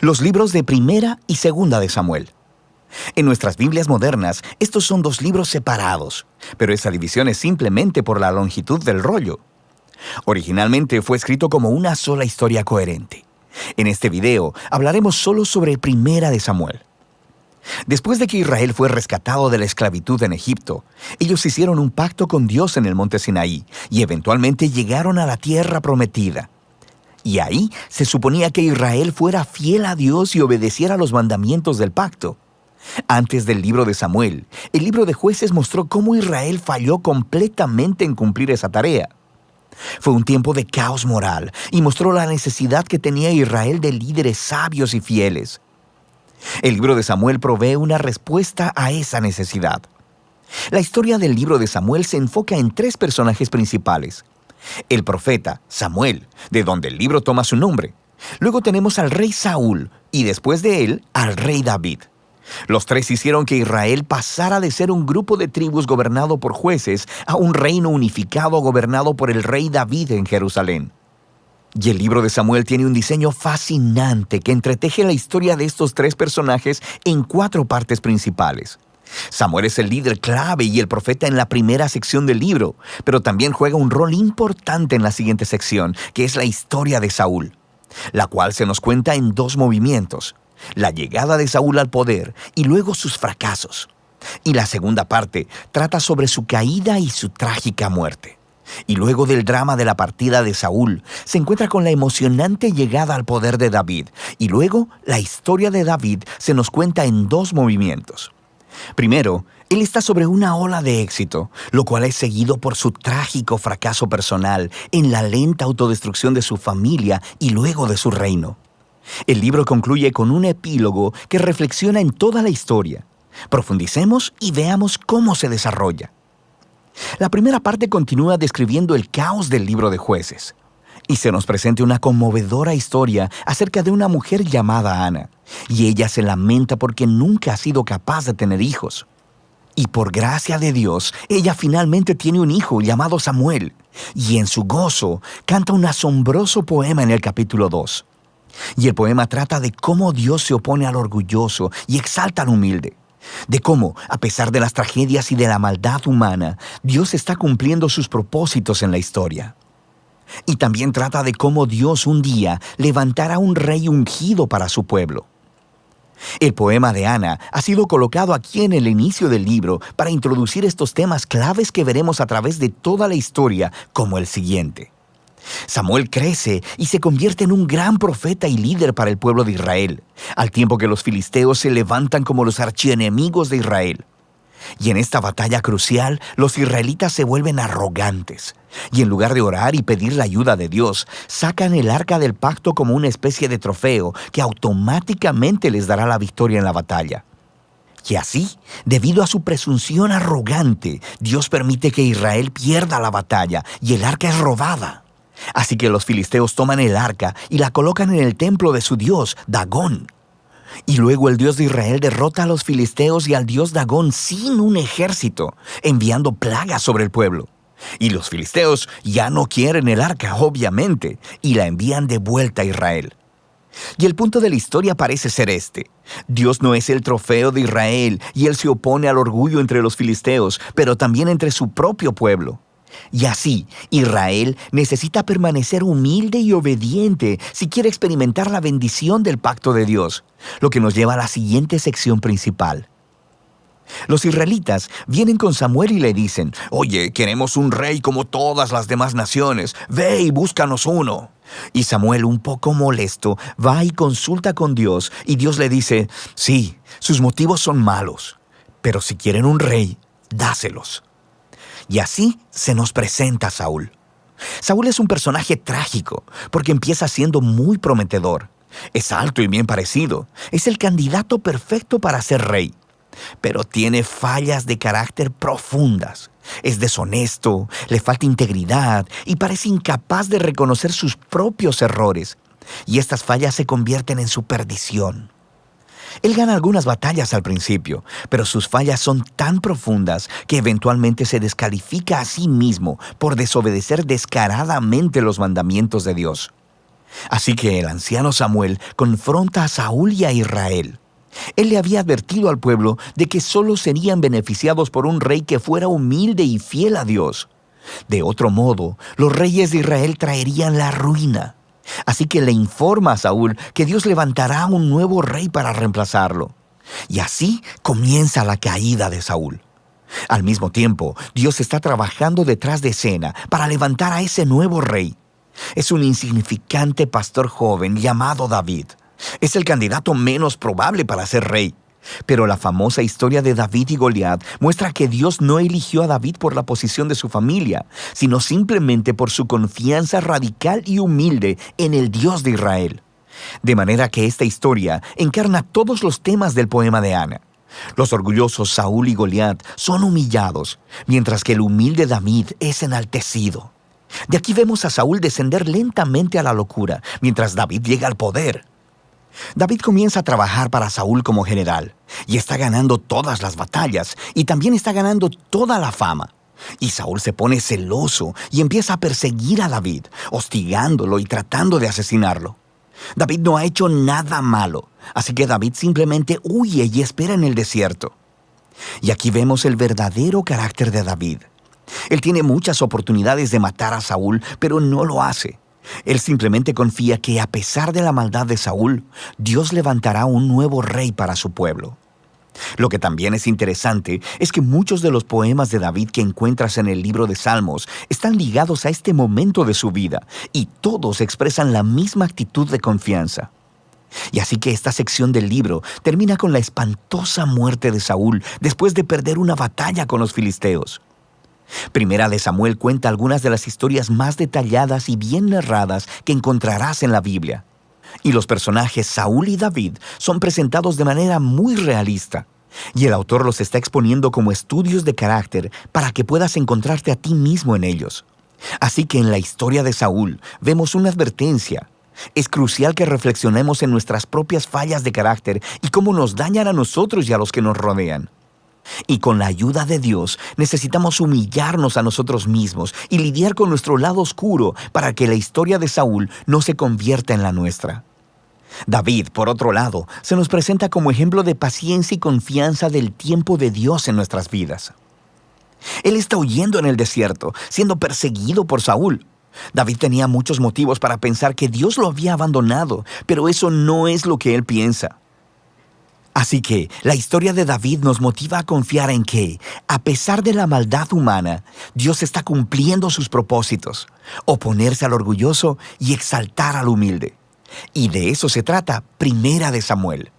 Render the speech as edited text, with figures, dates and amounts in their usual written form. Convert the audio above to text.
Los libros de Primera y Segunda de Samuel. En nuestras Biblias modernas, estos son dos libros separados, pero esa división es simplemente por la longitud del rollo. Originalmente fue escrito como una sola historia coherente. En este video hablaremos solo sobre Primera de Samuel. Después de que Israel fue rescatado de la esclavitud en Egipto, ellos hicieron un pacto con Dios en el monte Sinaí y eventualmente llegaron a la tierra prometida. Y ahí se suponía que Israel fuera fiel a Dios y obedeciera los mandamientos del pacto. Antes del libro de Samuel, el libro de Jueces mostró cómo Israel falló completamente en cumplir esa tarea. Fue un tiempo de caos moral y mostró la necesidad que tenía Israel de líderes sabios y fieles. El libro de Samuel provee una respuesta a esa necesidad. La historia del libro de Samuel se enfoca en tres personajes principales. El profeta, Samuel, de donde el libro toma su nombre. Luego tenemos al rey Saúl y después de él, al rey David. Los tres hicieron que Israel pasara de ser un grupo de tribus gobernado por jueces a un reino unificado gobernado por el rey David en Jerusalén. Y el libro de Samuel tiene un diseño fascinante que entreteje la historia de estos tres personajes en 4 partes principales. Samuel es el líder clave y el profeta en la primera sección del libro, pero también juega un rol importante en la siguiente sección, que es la historia de Saúl, la cual se nos cuenta en 2 movimientos: la llegada de Saúl al poder y luego sus fracasos. Y la segunda parte trata sobre su caída y su trágica muerte. Y luego del drama de la partida de Saúl, se encuentra con la emocionante llegada al poder de David. Y luego, la historia de David se nos cuenta en 2 movimientos. Primero, él está sobre una ola de éxito, lo cual es seguido por su trágico fracaso personal en la lenta autodestrucción de su familia y luego de su reino. El libro concluye con un epílogo que reflexiona en toda la historia. Profundicemos y veamos cómo se desarrolla. La primera parte continúa describiendo el caos del libro de Jueces, y se nos presenta una conmovedora historia acerca de una mujer llamada Ana, y ella se lamenta porque nunca ha sido capaz de tener hijos. Y por gracia de Dios, ella finalmente tiene un hijo llamado Samuel, y en su gozo canta un asombroso poema en el capítulo 2. Y el poema trata de cómo Dios se opone al orgulloso y exalta al humilde. De cómo, a pesar de las tragedias y de la maldad humana, Dios está cumpliendo sus propósitos en la historia. Y también trata de cómo Dios un día levantará un rey ungido para su pueblo. El poema de Ana ha sido colocado aquí en el inicio del libro para introducir estos temas claves que veremos a través de toda la historia, como el siguiente. Samuel crece y se convierte en un gran profeta y líder para el pueblo de Israel, al tiempo que los filisteos se levantan como los archienemigos de Israel. Y en esta batalla crucial, los israelitas se vuelven arrogantes, y en lugar de orar y pedir la ayuda de Dios, sacan el arca del pacto como una especie de trofeo que automáticamente les dará la victoria en la batalla. Y así, debido a su presunción arrogante, Dios permite que Israel pierda la batalla y el arca es robada. Así que los filisteos toman el arca y la colocan en el templo de su dios, Dagón. Y luego el Dios de Israel derrota a los filisteos y al dios Dagón sin un ejército, enviando plagas sobre el pueblo. Y los filisteos ya no quieren el arca, obviamente, y la envían de vuelta a Israel. Y el punto de la historia parece ser este: Dios no es el trofeo de Israel y Él se opone al orgullo entre los filisteos, pero también entre su propio pueblo. Y así, Israel necesita permanecer humilde y obediente si quiere experimentar la bendición del pacto de Dios, lo que nos lleva a la siguiente sección principal. Los israelitas vienen con Samuel y le dicen: «Oye, queremos un rey como todas las demás naciones, ve y búscanos uno». Y Samuel, un poco molesto, va y consulta con Dios, y Dios le dice: «Sí, sus motivos son malos, pero si quieren un rey, dáselos». Y así se nos presenta Saúl. Saúl es un personaje trágico porque empieza siendo muy prometedor. Es alto y bien parecido. Es el candidato perfecto para ser rey. Pero tiene fallas de carácter profundas. Es deshonesto, le falta integridad y parece incapaz de reconocer sus propios errores. Y estas fallas se convierten en su perdición. Él gana algunas batallas al principio, pero sus fallas son tan profundas que eventualmente se descalifica a sí mismo por desobedecer descaradamente los mandamientos de Dios. Así que el anciano Samuel confronta a Saúl y a Israel. Él le había advertido al pueblo de que solo serían beneficiados por un rey que fuera humilde y fiel a Dios. De otro modo, los reyes de Israel traerían la ruina. Así que le informa a Saúl que Dios levantará un nuevo rey para reemplazarlo. Y así comienza la caída de Saúl. Al mismo tiempo, Dios está trabajando detrás de escena para levantar a ese nuevo rey. Es un insignificante pastor joven llamado David. Es el candidato menos probable para ser rey. Pero la famosa historia de David y Goliat muestra que Dios no eligió a David por la posición de su familia, sino simplemente por su confianza radical y humilde en el Dios de Israel. De manera que esta historia encarna todos los temas del poema de Ana. Los orgullosos Saúl y Goliat son humillados, mientras que el humilde David es enaltecido. De aquí vemos a Saúl descender lentamente a la locura, mientras David llega al poder. David comienza a trabajar para Saúl como general, y está ganando todas las batallas, y también está ganando toda la fama. Y Saúl se pone celoso y empieza a perseguir a David, hostigándolo y tratando de asesinarlo. David no ha hecho nada malo, así que David simplemente huye y espera en el desierto. Y aquí vemos el verdadero carácter de David. Él tiene muchas oportunidades de matar a Saúl, pero no lo hace. Él simplemente confía que a pesar de la maldad de Saúl, Dios levantará un nuevo rey para su pueblo. Lo que también es interesante es que muchos de los poemas de David que encuentras en el libro de Salmos están ligados a este momento de su vida, y todos expresan la misma actitud de confianza. Y así que esta sección del libro termina con la espantosa muerte de Saúl después de perder una batalla con los filisteos. Primera de Samuel cuenta algunas de las historias más detalladas y bien narradas que encontrarás en la Biblia. Y los personajes Saúl y David son presentados de manera muy realista. Y el autor los está exponiendo como estudios de carácter para que puedas encontrarte a ti mismo en ellos. Así que en la historia de Saúl vemos una advertencia. Es crucial que reflexionemos en nuestras propias fallas de carácter y cómo nos dañan a nosotros y a los que nos rodean. Y con la ayuda de Dios necesitamos humillarnos a nosotros mismos y lidiar con nuestro lado oscuro para que la historia de Saúl no se convierta en la nuestra. David, por otro lado, se nos presenta como ejemplo de paciencia y confianza del tiempo de Dios en nuestras vidas. Él está huyendo en el desierto, siendo perseguido por Saúl. David tenía muchos motivos para pensar que Dios lo había abandonado, pero eso no es lo que él piensa. Así que la historia de David nos motiva a confiar en que, a pesar de la maldad humana, Dios está cumpliendo sus propósitos, oponerse al orgulloso y exaltar al humilde. Y de eso se trata Primera de Samuel.